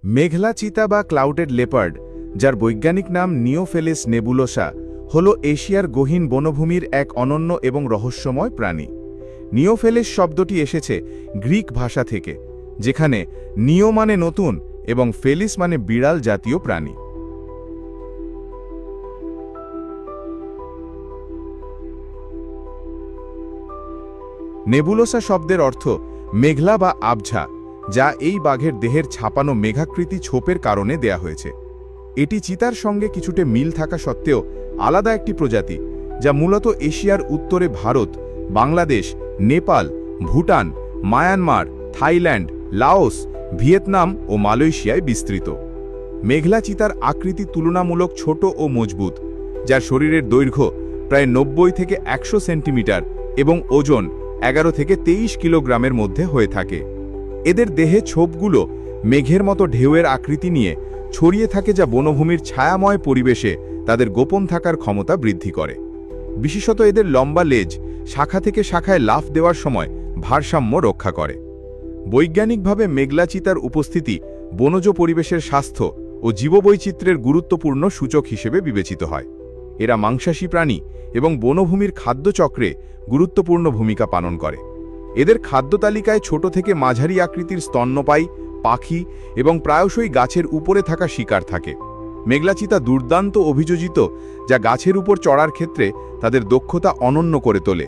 মেঘলা চিতা বা clouded leopard, যার বৈজ্ঞানিক নাম নিওফেলিস নেবুলোসা, হল এশিয়ার গহীন বনভূমির এক অনন্য এবং রহস্যময় প্রাণী। নিওফেলিস শব্দটি এসেছে গ্রিক ভাষা থেকে, যেখানে নিও মানে নতুন এবং ফেলিস মানে বিড়াল জাতীয় প্রাণী। নেবুলোসা শব্দের অর্থ মেঘলা বা আবঝা, যা এই বাঘের দেহের ছাপানো মেঘাকৃতি ছোপের কারণে দেয়া হয়েছে। এটি চিতার সঙ্গে কিছুটা মিল থাকা সত্ত্বেও আলাদা একটি প্রজাতি, যা মূলত এশিয়ার উত্তরে Bharat, Bangladesh, Nepal, Bhutan, Myanmar, Thailand, Laos, Vietnam ও মালয়েশিয়ায় বিস্তৃত। মেঘলা চিতার আকৃতি তুলনামূলক ছোট ও মজবুত, যার শরীরের দৈর্ঘ্য প্রায় 90 থেকে 100 সেন্টিমিটার এবং ওজন 11 থেকে 23 কিলোগ্রামের মধ্যে হয়ে থাকে। এদের দেহে ছোপগুলো মেঘের মতো ঢেউয়ের আকৃতি নিয়ে ছড়িয়ে থাকে, যা বনভূমির ছায়াময় পরিবেশে তাদের গোপন থাকার ক্ষমতা বৃদ্ধি করে। বিশেষত এদের লম্বা লেজ শাখা থেকে শাখায় লাফ দেওয়ার সময় ভারসাম্য রক্ষা করে। বৈজ্ঞানিকভাবে মেঘলা চিতার উপস্থিতি বনজ পরিবেশের স্বাস্থ্য ও জীববৈচিত্র্যের গুরুত্বপূর্ণ সূচক হিসেবে বিবেচিত হয়। এরা মাংসাশী প্রাণী এবং বনভূমির খাদ্যচক্রে গুরুত্বপূর্ণ ভূমিকা পালন করে। এদের খাদ্য তালিকায় ছোট থেকে মাঝারি আকৃতির স্তন্যপায়ী, পাখি এবং প্রায়শই গাছের উপরে থাকা শিকার থাকে। মেঘলা চিতা দুর্দান্ত অভিযোজিত, যা গাছের উপর চড়ার ক্ষেত্রে তাদের দক্ষতা অনন্য করে তোলে।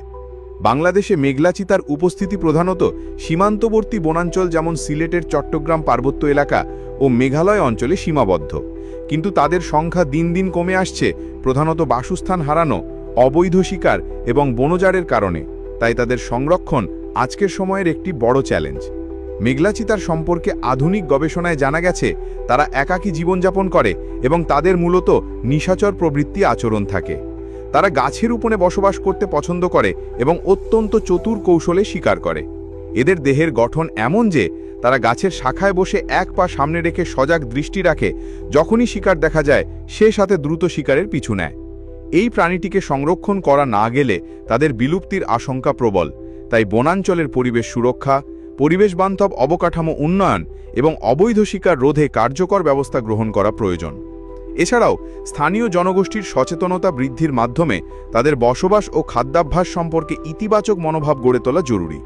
বাংলাদেশে মেঘলা চিতার উপস্থিতি প্রধানত সীমান্তবর্তী বনাঞ্চল যেমন সিলেটের চট্টগ্রাম পার্বত্য এলাকা ও মেঘালয় অঞ্চলে সীমাবদ্ধ, কিন্তু তাদের সংখ্যা দিন দিন কমে আসছে, প্রধানত বাসস্থান হারানো, অবৈধ শিকার এবং বনজারের কারণে। তাই তাদের সংরক্ষণ আজকের সময়ের একটি বড় চ্যালেঞ্জ। মেঘলা চিতার সম্পর্কে আধুনিক গবেষণায় জানা গেছে তারা একাকী জীবনযাপন করে এবং তাদের মূলত নিশাচর প্রবৃত্তি আচরণ থাকে। তারা গাছের উপরে বসবাস করতে পছন্দ করে এবং অত্যন্ত চতুর কৌশলে শিকার করে। এদের দেহের গঠন এমন যে তারা গাছের শাখায় বসে এক পা সামনে রেখে সজাগ দৃষ্টি রাখে, যখনই শিকার দেখা যায় সে সাথে দ্রুত শিকারের পিছু নেয়। এই প্রাণীটিকে সংরক্ষণ করা না গেলে তাদের বিলুপ্তির আশঙ্কা প্রবল। তাই বনাঞ্চলের পরিবেশ সুরক্ষা, পরিবেশবান্ধব অবকাঠামো উন্নয়ন এবং অবৈধ শিকার রোধে কার্যকর ব্যবস্থা গ্রহণ করা প্রয়োজন। এছাড়াও স্থানীয় জনগোষ্ঠীর সচেতনতা বৃদ্ধির মাধ্যমে তাদের বসবাস ও খাদ্যাভ্যাস সম্পর্কে ইতিবাচক মনোভাব গড়ে তোলা জরুরি।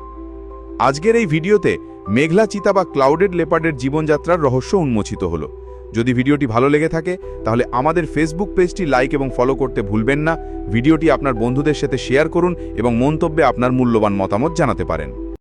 আজকের এই ভিডিওতে মেঘলা চিতা বা ক্লাউডেড লেপার্ডের জীবনযাত্রার রহস্য উন্মোচিত হলো। যদি ভিডিওটি ভালো লেগে থাকে তাহলে আমাদের ফেসবুক পেজটি লাইক এবং ফলো করতে ভুলবেন না। ভিডিওটি আপনার বন্ধুদের সাথে শেয়ার করুন এবং মন্তব্যে আপনার মূল্যবান মতামত জানাতে পারেন।